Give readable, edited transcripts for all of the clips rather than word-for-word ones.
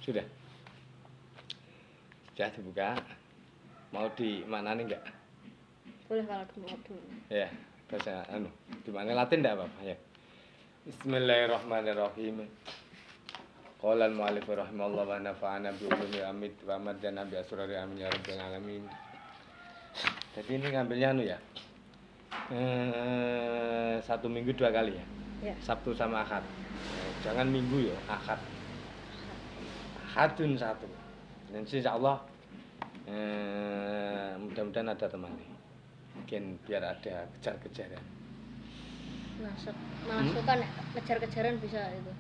Sudah. Sudah dibuka. Mau dimaknani enggak? Boleh kalau mau dulu. Ya, bahasa gimana Latin enggak apa-apa ya. Bismillahirrahmanirrahim. Qala al-mu'allif rahimahullah wa nafa'ana bi ulumi amit wa madana bi asrari amin ya rabbal alamin. Jadi ini ngambilnya ya. 1 minggu 2 kali ya. Ya. Sabtu sama Ahad. Jangan Minggu ya, Ahad. Ahadun 1. Dan insyaallah mudah-mudahan ada temannya. Mungkin biar ada kejar-kejaran. Masukkan kejar-kejaran bisa itu.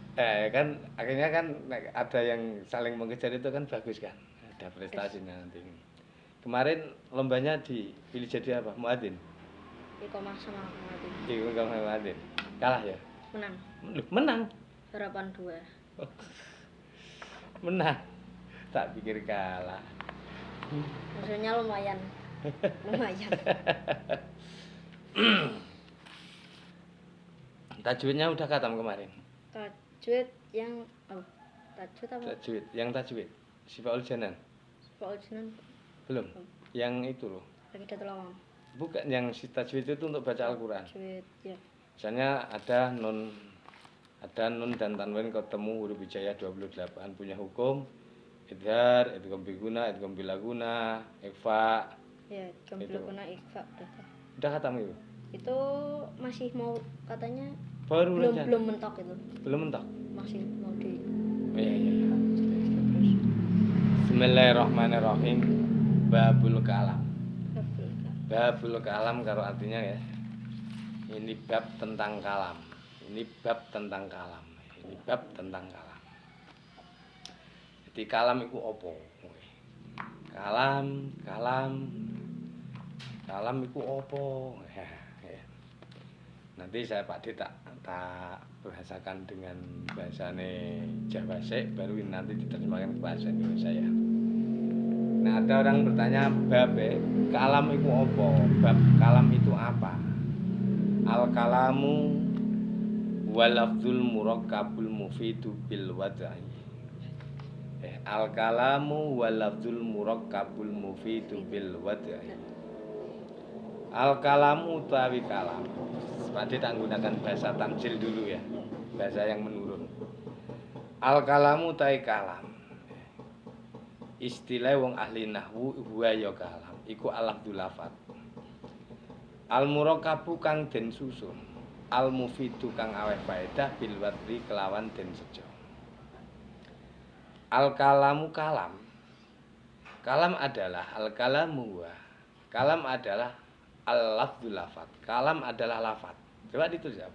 Kan akhirnya kan ada yang saling mengejar itu kan bagus kan. Ada prestasinya nanti. Kemarin lombanya dipilih jadi apa? Muadzin. Iqomah sama muadzin. Iqomah sama muadzin. Kalah ya? Menang. Menang. Harapan 2. Menang. Tak pikir kalah. Maksudnya lumayan. Lumayan. Tajwidnya udah khatam kemarin. Tajwid yang tajwid apa? Tajwid, yang tajwid. Sifaul Janan. Sifaul Janan. Belum. Yang itu loh. Aqidatul Awam. Bukan, yang si tajwid itu untuk baca Al-Qur'an. Tajwid, ya. Misalnya ada nun dan tanwin ketemu huruf hijaiyah 28 punya hukum idhar, idgham biguna, idgham bilaguna, ikhfa. Ya, idgham bilaguna, ikhfa udah khatam itu. Itu masih mau katanya belum mentok itu. Belum mentok. Masih mau di. Iya. Bismillahirrahmanirrahim. Babul kalam. Babul kalam kalau artinya ya. Ini bab tentang kalam. Ini bab tentang kalam. Ini bab tentang kalam. Jadi kalam itu apa? Kalam itu apa? Ya. Nanti saya Pak D tak bahasakan dengan bahasane Jawa sik, baru nanti diterjemahkan ke bahasa Indonesia ya. Nah, ada orang bertanya bab kalam itu apa? Bab kalam itu apa? Al-kalamu walafdzul murakkabul mufidu bil wad'i. Al-kalamu walafdzul murakkabul mufidu bil wad'i. Al-kalamu utawi kalam. Sepati tak gunakan bahasa tamsil dulu ya. Bahasa yang menurun. Al-kalamu utawi kalam. Istilah wong ahli nahwu huwa ya kalam. Iku al-lafdzul lafadz. Al-murakkabu kang den susun, al-mufidu kang aweh faedah bil wadri kelawan den sejo. Al-kalamu kalam. Kalam adalah al-kalamu wa. Kalam adalah al-lafdzul lafadz. Kalam adalah lafadz. Coba ditulis apa?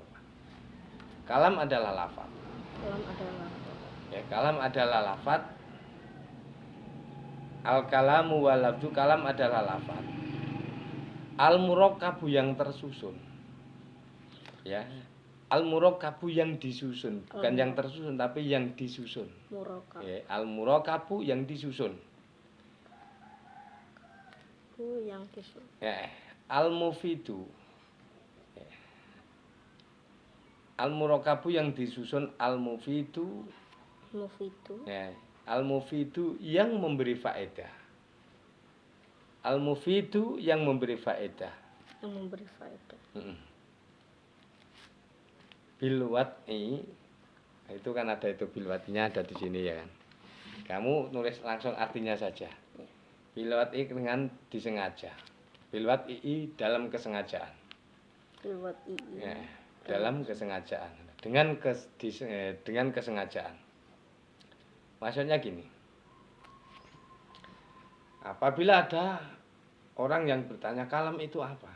Kalam adalah lafadz. Kalam adalah lafadz. Ya, kalam adalah lafadz. Al-kalamu wal lafdzu kalam adalah lafadz. Al-murakkabu yang tersusun. Ya. Al-murakkabu yang disusun, bukan yang tersusun tapi yang disusun. Murakkab. Ya, al-murakkabu yang disusun. Yang disusun. Ya, al-mufidu. Ya. Al-murakkabu yang disusun al-mufidu. Mufidu. Ya, al-mufidu yang memberi faedah. Al-mufidu yang memberi faedah. Yang memberi faedah. Bil wad'i itu kan ada itu bil wad'inya ada di sini ya kan. Kamu nulis langsung artinya saja. Bil wad'i dengan disengaja. Bil wad'i dalam kesengajaan. Bil wad'i. Ya, dalam kesengajaan. Dengan kesengajaan. Maksudnya gini. Apabila ada orang yang bertanya kalam itu apa?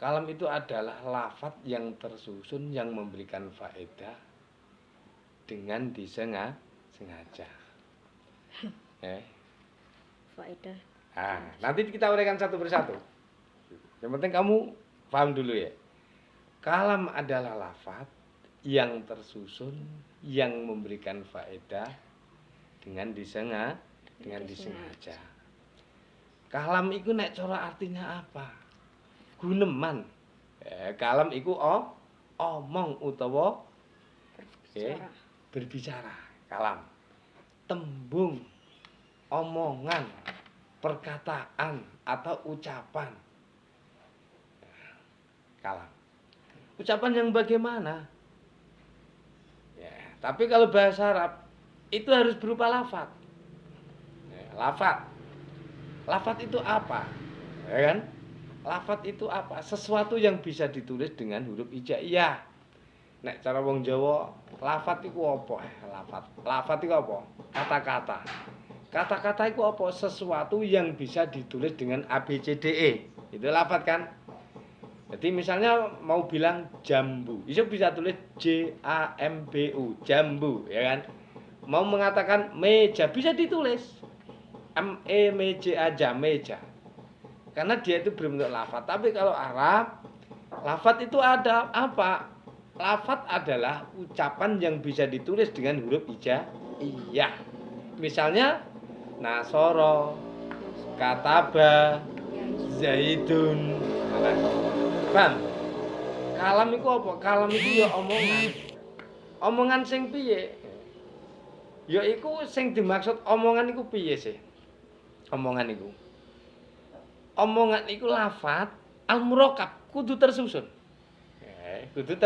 Kalam itu adalah lafadz yang tersusun yang memberikan faedah dengan disengaja. Faedah. Nanti kita uraikan satu persatu. Yang penting kamu paham dulu ya. Kalam adalah lafadz yang tersusun yang memberikan faedah dengan disengaja. Kalam itu nek cara artinya apa? Guneman. Kalam iku omong utawa berbicara. Kalam. tembung, omongan, perkataan atau ucapan. Kalam. Ucapan yang bagaimana? Ya, tapi kalau bahasa Arab itu harus berupa lafaz. Ya, lafaz. Lafaz itu apa? Ya kan? Lafaz itu apa? Sesuatu yang bisa ditulis dengan huruf hijaiyah. Nek cara wong Jawa, lafaz iku apa? Lafaz iku apa? Kata-kata. Kata-kata iku apa? Sesuatu yang bisa ditulis dengan A B C D E. Itu lafaz kan? Jadi misalnya mau bilang jambu, itu bisa tulis J A M B U, jambu, ya kan? Mau mengatakan meja bisa ditulis M E M J A J, meja. Karena dia itu berbentuk lafaz. Tapi kalau Arab, lafaz itu ada apa? Lafaz adalah ucapan yang bisa ditulis dengan huruf hijaiyah. Misalnya nasoro, kataba, zaidun. Paham? Kalam itu apa? Kalam itu ya omongan. Omongan sing piye? Ya iku sing dimaksud omongan iku piye sih? Omongan iku. Omongan iku lafaz al-murakkab kudu tersusun. Kudu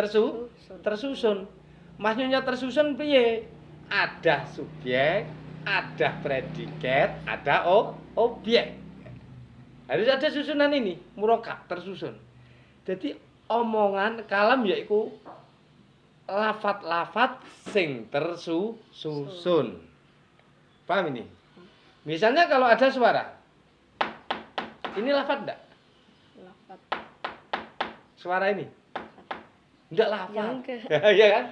tersusun. Maksudnya tersusun piye? Ada subjek, ada predikat, ada objek. Harus ada susunan ini, murakkab, tersusun. Jadi omongan kalam yaiku lafaz-lafaz sing tersusun. Paham ini? Misalnya kalau ada suara. Ini lafaz enggak? Lafaz. Suara ini? Enggak lafaz. Ya, iya kan?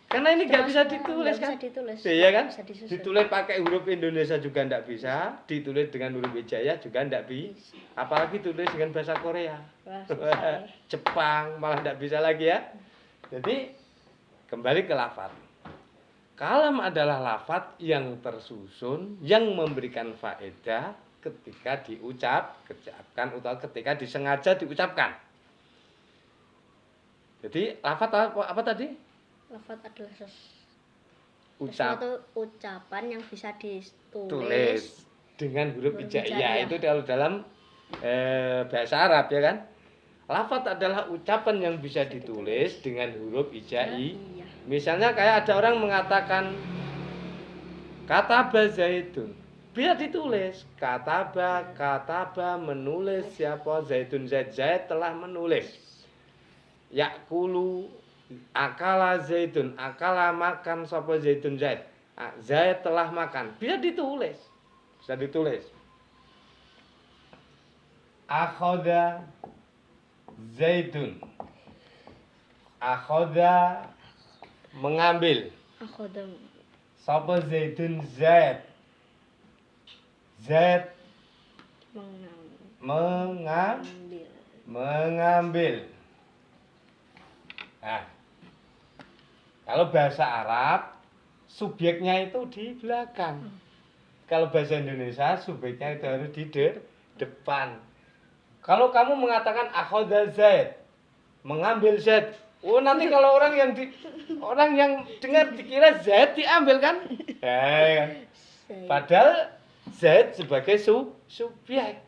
Karena ini enggak bisa ditulis kan? Bisa ditulis. Iya kan? Bisa disusun. Ditulis pakai huruf Indonesia juga enggak bisa, ditulis dengan huruf hijaiyah juga enggak bisa. Apalagi tulis dengan bahasa Korea. Wah, Jepang malah enggak bisa lagi ya. Jadi kembali ke lafaz. Kalam adalah lafaz yang tersusun yang memberikan faedah ketika diucapkan atau ketika disengaja diucapkan. Jadi lafaz apa tadi? Lafaz adalah Ucapan ucapan yang bisa ditulis tulis dengan huruf hijaiyah. Itu kalau dalam bahasa Arab ya kan. Lafaz adalah ucapan yang bisa ditulis dengan huruf hijaiyah. Misalnya kayak ada orang mengatakan kataba zaidun. Bisa ditulis kataba menulis siapa zaidun zaid telah menulis. Yakulu akala zaidun, akala makan sapa zaidun zaid. Zaid telah makan. Bisa ditulis. Akhoda zaidun. Akhoda mengambil. Akhoda Sapa zaidun zaid. Zaid mengambil. Nah, kalau bahasa Arab subjeknya itu di belakang. Kalau bahasa Indonesia subjeknya itu harus di depan. Kalau kamu mengatakan akhoda zaid, mengambil zaid. Oh, nanti kalau orang yang dengar dikira zaid diambil kan? Padahal zaid sebagai subjek.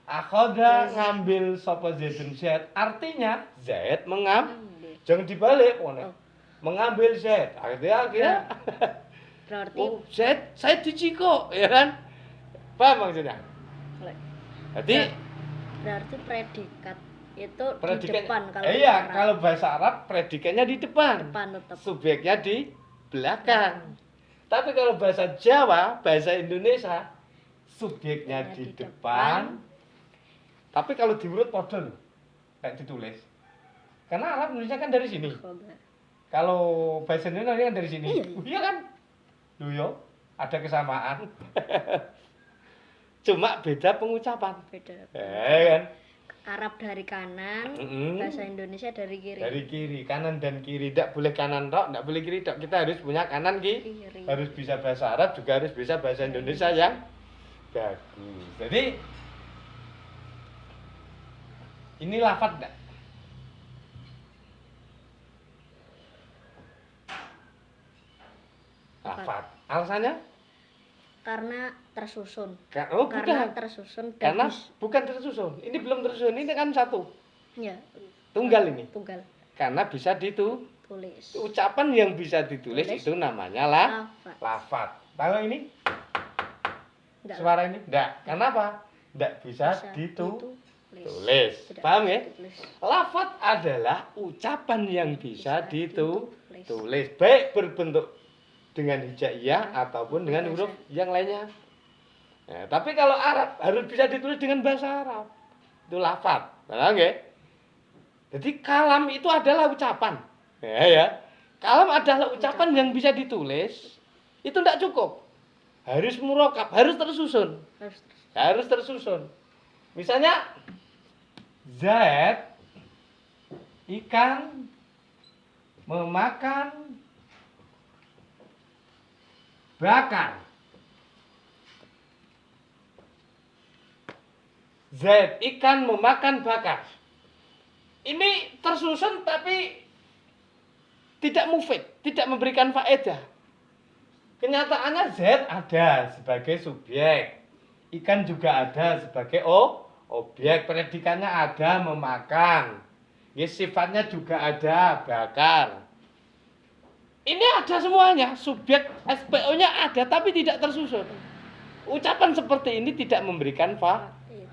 Akhoda ngambil sapa zaidun zaid. Artinya zaid mengambil. Jangan dibalik, mengambil zaid. Akhirnya berarti zaid diciko, ya kan? Paham maksudnya? Jadi berarti predikat itu di depan kalau kalau bahasa Arab predikatnya di depan tetap. Subjeknya di belakang. Tapi kalau bahasa Jawa, bahasa Indonesia subjeknya di depan. Tapi kalau diurut padha lho, kayak ditulis. Karena Arab nulisnya kan dari sini. Kalau bahasa Indonesia kan dari sini. Iya kan? Loh yo, ada kesamaan. Cuma beda pengucapan. Kan? Arab dari kanan, bahasa Indonesia dari kiri. Dari kiri, kanan dan kiri. Tidak boleh kanan tok, tidak boleh kiri tok. Kita harus punya kanan kiri. Harus bisa bahasa Arab, juga harus bisa bahasa Indonesia yang bagus. Jadi ini lafaz enggak? Lafaz. Alasannya? Karena tersusun. Oh, Karena bukan. tersusun. Karena Bagus. bukan tersusun. Ini belum tersusun. Ini kan satu. Ya. Tunggal ini. Tunggal. Karena bisa Tulis. ucapan yang bisa ditulis Tulis. itu namanya Lafaz. lafaz. Kalau ini Enggak. suara ini enggak. Kenapa? Enggak bisa ditulis. Paham ya? Ditulis. Lafaz adalah ucapan yang bisa ditulis, baik berbentuk dengan hijaiyah ataupun dengan huruf yang lainnya. Nah, tapi kalau Arab harus bisa ditulis dengan bahasa Arab. Itu lafaz. Paham ya? Jadi kalam itu adalah ucapan. Ya. Kalam adalah ucapan yang bisa ditulis. Itu tidak cukup. Harus murokab, harus tersusun. Harus tersusun. Misalnya Zaid ikan memakan bakar. Zaid ikan memakan bakar. Ini tersusun tapi tidak mufid, tidak memberikan faedah. Kenyataannya Z ada sebagai subjek. Ikan juga ada sebagai objek. Predikannya ada memakan. Ya, sifatnya juga ada bakar. Ini ada semuanya. Subjek SPO-nya ada tapi tidak tersusun. Ucapan seperti ini tidak memberikan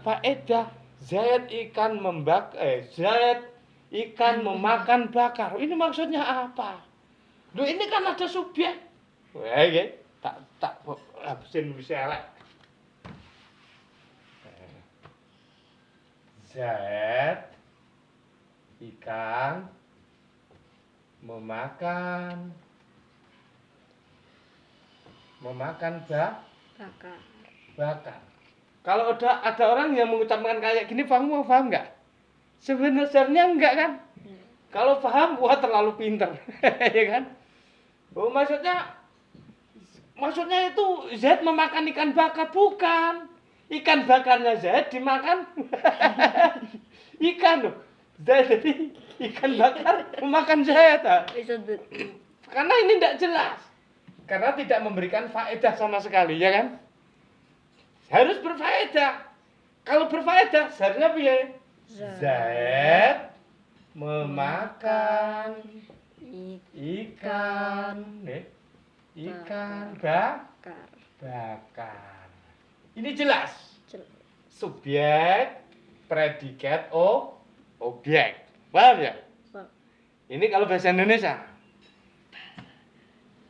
faedah. Zaid ikan Zaid ikan memakan bakar. Ini maksudnya apa? Loh, ini kan ada subjek. Wah, ya. Tak habisin wis elek. Zaid ikan memakan bakar. Kalau ada orang yang mengucapkan kayak gini, paham nggak? Sebenarnya enggak kan? Kalau paham, wah terlalu pinter, ya kan? Oh, maksudnya itu Z memakan ikan bakar, bukan? Ikan bakarnya Z dimakan ikan loh. Jadi ikan bakar memakan Z. Karena ini tidak jelas. Karena tidak memberikan faedah sama sekali, ya kan? Harus berfaedah. Kalau berfaedah, seharusnya piye? Zaid memakan ikan bakar. Ini jelas. Subjek, predikat, objek. Paham ya? Ini kalau bahasa Indonesia.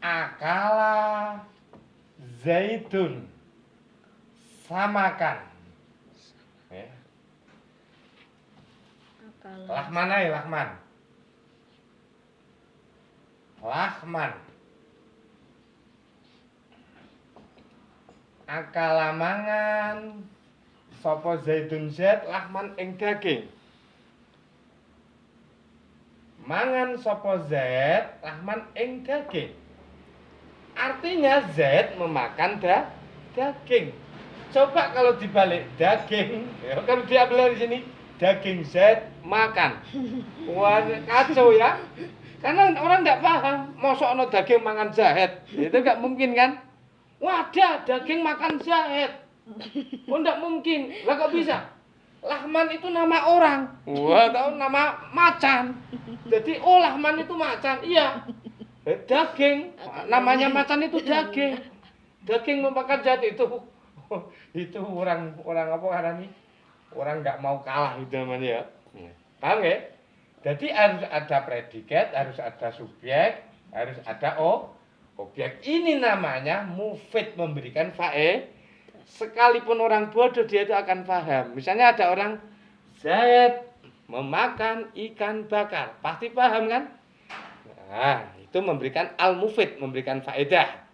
Akala zaitun. Samakan. Ya. Lahman. Akala mangan sapa zaitun zat lahman ing daging. Mangan sapa zat lahman ing daging. Artinya zat memakan daging. Coba kalau dibalik daging, ya, kalau diambil dari sini daging zat makan. Wah, kacau ya. Karena orang tidak paham, mosok ono daging makan zahid. Itu enggak mungkin kan? Wadah, daging makan zahid. Oh, enggak mungkin. Lah kok bisa? Lahman itu nama orang. Wah, tahu nama macan. Jadi lahman itu macan. Iya. Daging, namanya macan itu daging. Daging memakan zahid itu orang apa karena orang nggak mau kalah itu namanya ya. Paham ya? Jadi harus ada predikat, harus ada subjek, harus ada objek. Ini namanya mufid, memberikan faedah. Sekalipun orang bodoh dia itu akan paham. Misalnya ada orang Zaid memakan ikan bakar, pasti paham kan? Nah, itu memberikan al-mufid, memberikan faedah.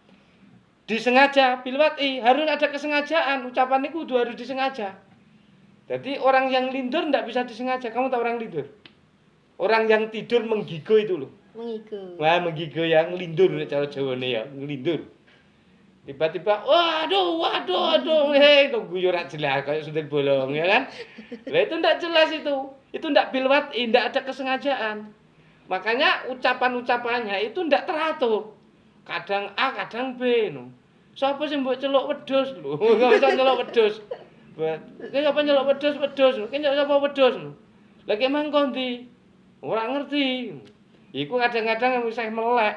Disengaja, bilwati, harus ada kesengajaan. Ucapan itu harus disengaja. Jadi orang yang lindur tidak bisa disengaja. Kamu tahu orang lindur? Orang yang tidur menggigo itu loh. Menggigo. Wah, menggigo yang lindur cara Jawane ya, ngelindur. Tiba-tiba, waduh, itu guyu rak jelas kayak suntik bolong ya kan? Lah itu tidak jelas itu. Itu tidak bilwati, tidak ada kesengajaan. Makanya ucapan-ucapannya itu tidak teratur. Kadang A, kadang B. No. Sapa sing mbok celuk wedhus lho. Gak usah nyeluk wedhus. Ki sapa nyeluk wedhus lho. Ki nyeluk sapa wedhus lho. Lah ki mangko ndi? Ora ngerti. Iku kadang-kadang wis melek.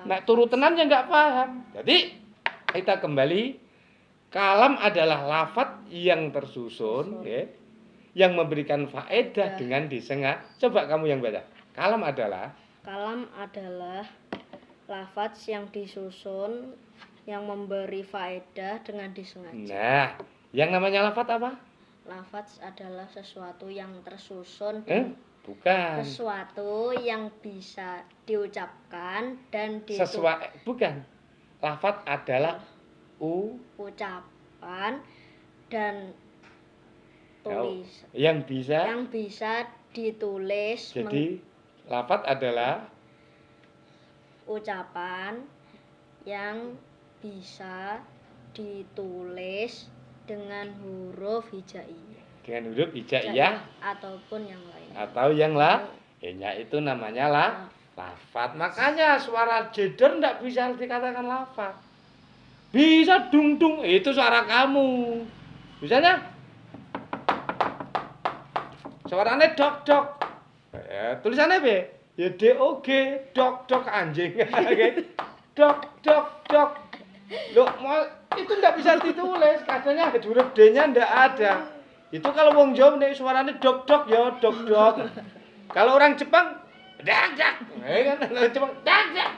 Nek turu tenan ya enggak paham. Jadi kita kembali, kalam adalah lafaz yang tersusun, ya, yang memberikan faedah dengan disengaja. Coba kamu yang baca. Kalam adalah lafaz yang disusun yang memberi faedah dengan disengaja. Nah, yang namanya lafaz apa? Lafaz adalah sesuatu yang tersusun. Bukan. Sesuatu yang bisa diucapkan dan bukan. Lafaz adalah ucapan dan tulis yang bisa ditulis. Jadi lafaz adalah ucapan yang bisa ditulis dengan huruf hijaiyah. Dengan huruf hijaiyah ataupun yang lain. Atau yang lainnya itu namanya lafaz. Makanya suara jeder enggak bisa dikatakan lafaz. Bisa dung-dung, itu suara kamu. Misalnya suaranya dok-dok. Tulisannya apa? Ya DOG, dok-dok anjing. Dok-dok. Loh, itu enggak bisa ditulis. Katanya huruf D-nya enggak ada. Itu kalau wong Jawa nek suaranya dok-dok ya dok-dok. Kalau orang Jepang dak-dak. Kan orang Jepang dak-dak.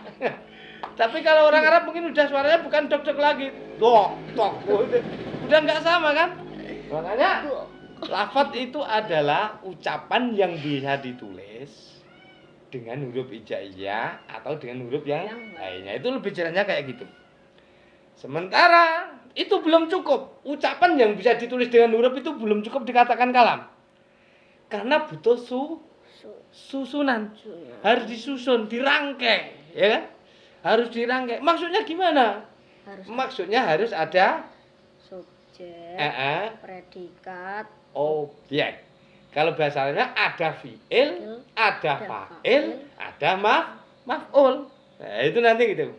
Tapi kalau orang Arab mungkin udah suaranya bukan dok-dok lagi. Dok-dok. Udah enggak sama kan? Makanya lafaz itu adalah ucapan yang bisa ditulis dengan huruf hijaiyah atau dengan huruf yang lainnya. Itu lebih jelasnya kayak gitu. Sementara itu belum cukup. Ucapan yang bisa ditulis dengan huruf itu belum cukup dikatakan kalam. Karena butuh susunan. Harus disusun, dirangkai, ya kan? Harus dirangkai. Maksudnya gimana? Maksudnya harus ada subjek, predikat, objek. Kalau bahasanya ada fi'il, ada fa'il, ada maf'ul. Nah, itu nanti gitu.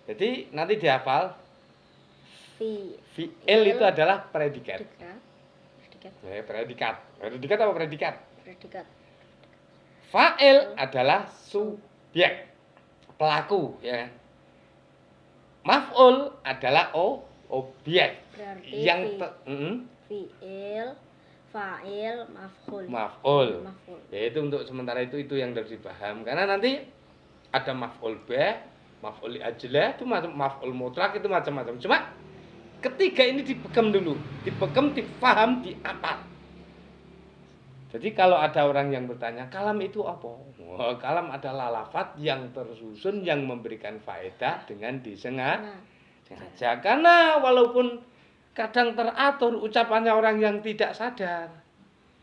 Jadi nanti dihafal. Fi'il itu adalah predikat. Predikat. Predikat apa predikat? Predikat. Fa'il adalah subjek, pelaku, ya. Maf'ul adalah objek. Berarti yang fi'il, fa'il, maf'ul. Yaitu untuk sementara itu yang harus dipaham. Karena nanti ada maf'ul bih, maf'ul ajlah, itu maf'ul mutlak, itu macam-macam. Cuma ketiga ini dipegam dulu, dipaham, diapal. Jadi kalau ada orang yang bertanya, kalam itu apa? Kalam adalah lafaz yang tersusun yang memberikan faedah dengan disengaja. Karena walaupun kadang teratur ucapannya orang yang tidak sadar,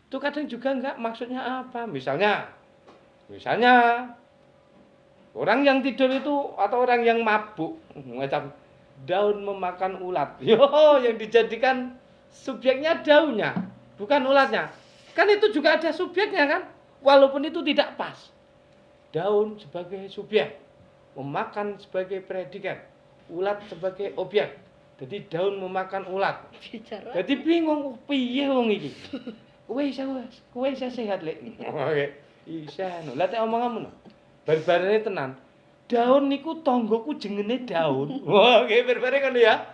itu kadang juga enggak maksudnya apa. Misalnya orang yang tidur itu atau orang yang mabuk, macam daun memakan ulat. Yang dijadikan subjeknya daunnya, bukan ulatnya. Kan itu juga ada subjeknya kan? Walaupun itu tidak pas. Daun sebagai subjek, memakan sebagai predikat, ulat sebagai objek. Jadi daun memakan ulat. Jadi bingung, piye wong iki? Kowe isa sehat lek. Oke. Isa no. Lah tek omonganmu no. Bar-barane tenan. Daun niku tanggoku jengene daun. Oke, bar-bare kan ya.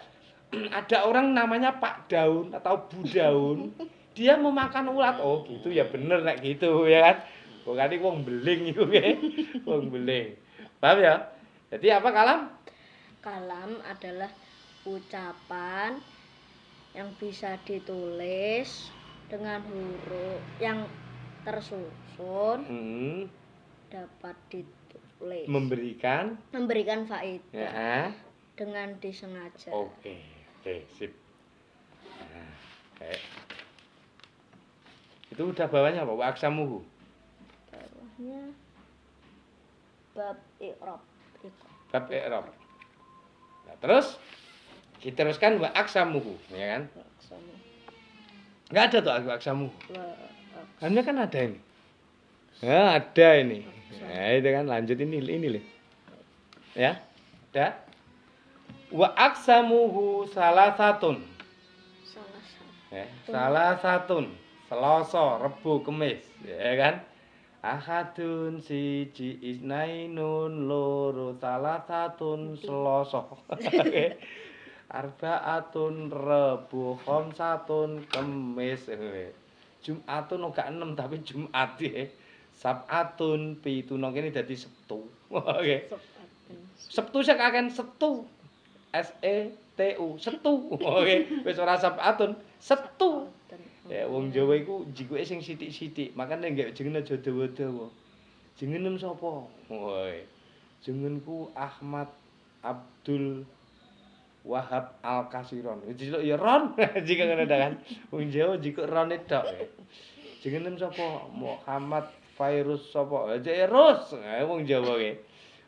Ada orang namanya Pak Daun atau Bu Daun. Dia memakan ulat. Oh, gitu ya bener nek gitu ya kan. Bukan wong beling iku nggih. Wong beling. Paham ya? Jadi apa kalam? Kalam adalah ucapan yang bisa ditulis dengan huruf yang tersusun, dapat ditulis, memberikan faedah dengan disengaja. Oke, sip. Nah, itu udah bawahnya apa? Wa aksamuhu. Bawahnya bab i'rab. Nah, terus diteruskan wa aksamuhu, ya kan? Enggak ada tuh wa aksamuhu. Hanya kan ada ini. Ya, ada ini. Nah, itu kan lanjut ini loh. Ya. Ada. Wa aksamuhu salasatun. Salah satu. Salasatun. Selasa, Rebo, Kemis, ya kan? Ahadun siji isnainun loro salasatun Selasa. Arbaatun Rebo, khamsatun Kemis. Jumatun gak 6 tapi Jumat ya. Sab'atun pituna kene dadi Sabtu. Oke. Sabtu sing akan Setu. SETU, Setu. Oke, wis ora Sab'atun, Setu. Ya wong Jawa iku jikuke sing sithik-sithik, makane nggak jenenge aja dawa-dawa. Jengenem sapa? Woi. Jenengku Ahmad Abdul Wahab Al-Kasiron. Dijiluk ya Ron, jika ngono kan. Wong Jawa jikuk Ron tok. Jenengem sapa? Muhammad Fairuz sapa? Aja Rus. Wong Jawa ki.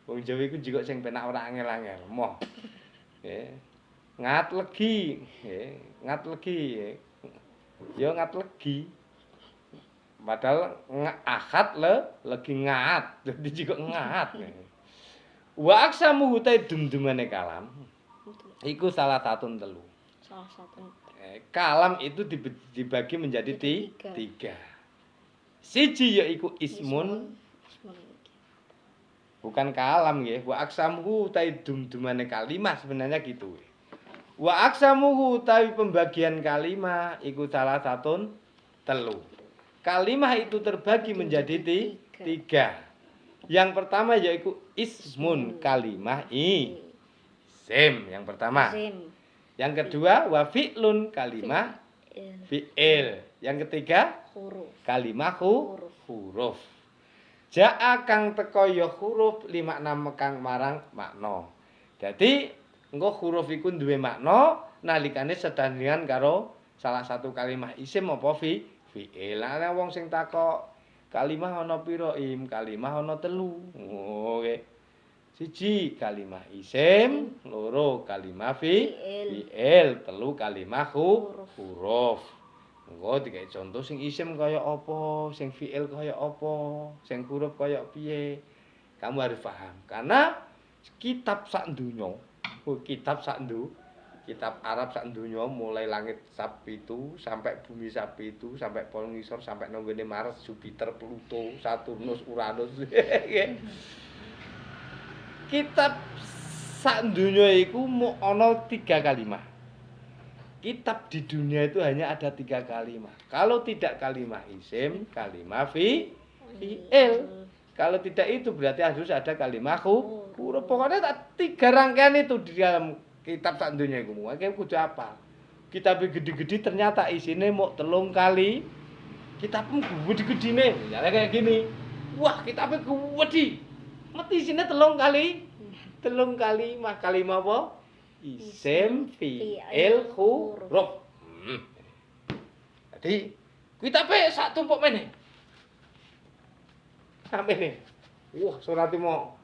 Wong Jawa iku jikuk sing penak ora angel-angel. Moh. Ngat legi, ngat legi. Ya ngat legi. Padahal akad legi ngat. Dadi jikuk ngat. Wa aksamu hutai dumdumane kalam. Iku salah satu telu. Salah satu. Kalam itu dibagi menjadi tiga. Siji yaiku ismun. Bukan kalam nggih. Wa aksamuhu tai dumdumane kalimah sebenarnya gitu. Wa aksamuhu tai pembagian kalimah iku salah satu telu. Kalimah itu terbagi menjadi tiga. Yang pertama yaitu ismun kalimah isim yang pertama. Yang kedua wa fi'lun kalimah fi'il. Yang ketiga huruf. Kalimah huruf. Ja'a kang teka ya huruf li makna mekang marang makna. Dadi engko huruf iku duwe makna nalikane sedandingan karo salah satu kalimah isim apa fi'il. Lah wong sing takok kalimah ana pira im? Kalimah ana telu. Oke. Siji kalimah isim, loro kalimah fi'il, telu kalimah huruf. Engko dikai contoh sing isim kaya apa, sing fi'il kaya apa, sing huruf kaya piye. Kamu harus paham. Karena kitab sak donya, kitab Arab sak donya mulai langit sapitu sampai bumi sapitu sampai pol ngisor sampai nang ngene Mars, Jupiter, Pluto, Saturnus, Uranus. Kitab sak donya iku mung ana 3 kalimah. Kitab di dunia itu hanya ada 3 kalimah. Kalau tidak kalimah isim, kalimah fi'il. Kalau tidak itu berarti harus ada kalimah huruf. Pokoknya 3 rangkaian itu di dalam kitab sak donya iku. Makane kudu apa? Kitab gede-gede ternyata isine mau 3 kali. Kitabmu gede-gedene. Misalnya kayak gini. Wah, kitabnya gede. Mesti isine 3 kali. 3 kalimah. Kalimah apa? Isim, fi'il, huruf. Jadi kitabe sak tumpuk meneh. Samene. Wah, surate mau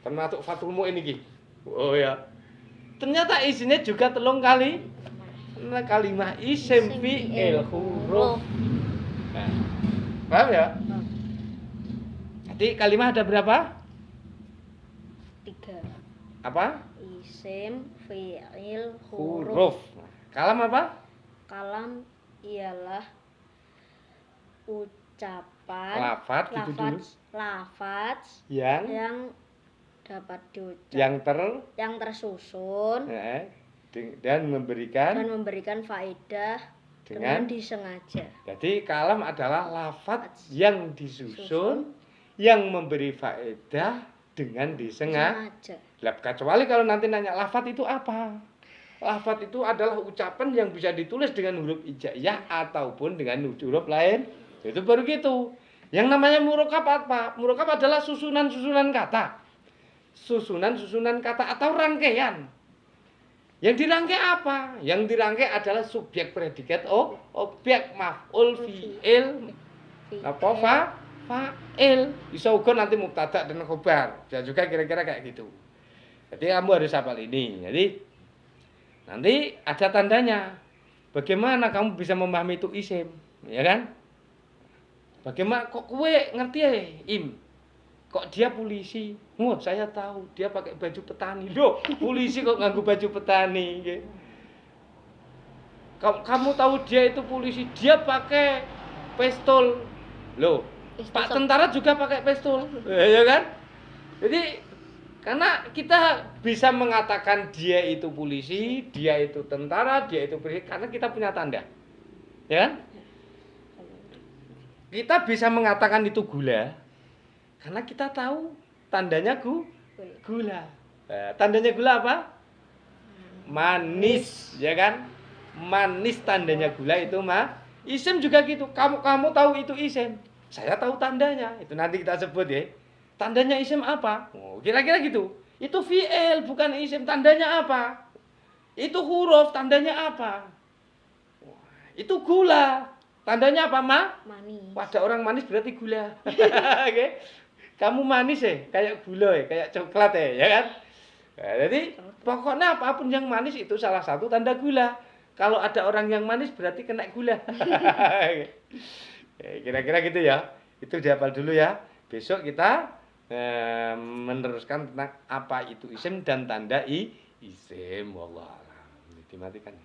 termasuk Fathul Mu'in iki. Oh ya. Ternyata isinya juga 3 kali. Nah, kalimah isim, fi'il, huruf. Nah, paham ya? Jadi kalimah ada berapa? 3. Apa? Isim, fi'il, Huruf. Kalam apa? Kalam ialah ucapan Lafaz gitu dulu. Lafaz Yang dapat diucap. Yang tersusun. Dan memberikan faedah dengan disengaja. Jadi kalam adalah lafaz yang disusun yang memberi faedah dengan disengaja. Lah kecuali kalau nanti nanya lafaz itu apa? Lafaz itu adalah ucapan yang bisa ditulis dengan huruf hijaiyah ataupun dengan huruf lain. Itu baru gitu. Yang namanya murokab apa? Murokab adalah susunan-susunan kata. Susunan-susunan kata atau rangkaian. Yang dirangkai apa? Yang dirangkai adalah subjek predikat objek maf'ul fi'il apa fa'il. Bisa uga nanti mubtada dan khobar. Bisa juga kira-kira kayak gitu. Jadi kamu harus hafal ini. Jadi nanti ada tandanya. Bagaimana kamu bisa memahami itu isim, ya kan? Bagaimana kok kowe ngerti ya im? kok dia polisi? Wah, saya tahu dia pakai baju petani. Loh, polisi kok nganggo baju petani nggih. Kamu tahu dia itu polisi, dia pakai pistol. Loh, Pak tentara juga pakai pistol. Ya kan? Jadi karena kita bisa mengatakan dia itu polisi, dia itu tentara, dia itu polisi karena kita punya tanda. Ya kan? Kita bisa mengatakan itu gula karena kita tahu tandanya gula. Tandanya gula apa? Manis, ya kan? Manis tandanya gula itu mah. Isim juga gitu. Kamu tahu itu isim. Saya tahu tandanya. Itu nanti kita sebut ya. Tandanya isim apa? Oh, kira-kira gitu. Itu fi'il bukan isim. Tandanya apa? Itu huruf. Tandanya apa? Itu gula. Tandanya apa, Ma? Manis. Pada orang manis berarti gula. Oke. Kamu manis ya, kayak gula ya, kayak coklat ya kan? Nah, jadi pokoknya apapun yang manis itu salah satu tanda gula. Kalau ada orang yang manis berarti kena gula. Kira-kira gitu ya. Itu dihafal dulu ya. Besok kita meneruskan tentang apa itu isim dan tanda isim. Wallah. Dimatikan.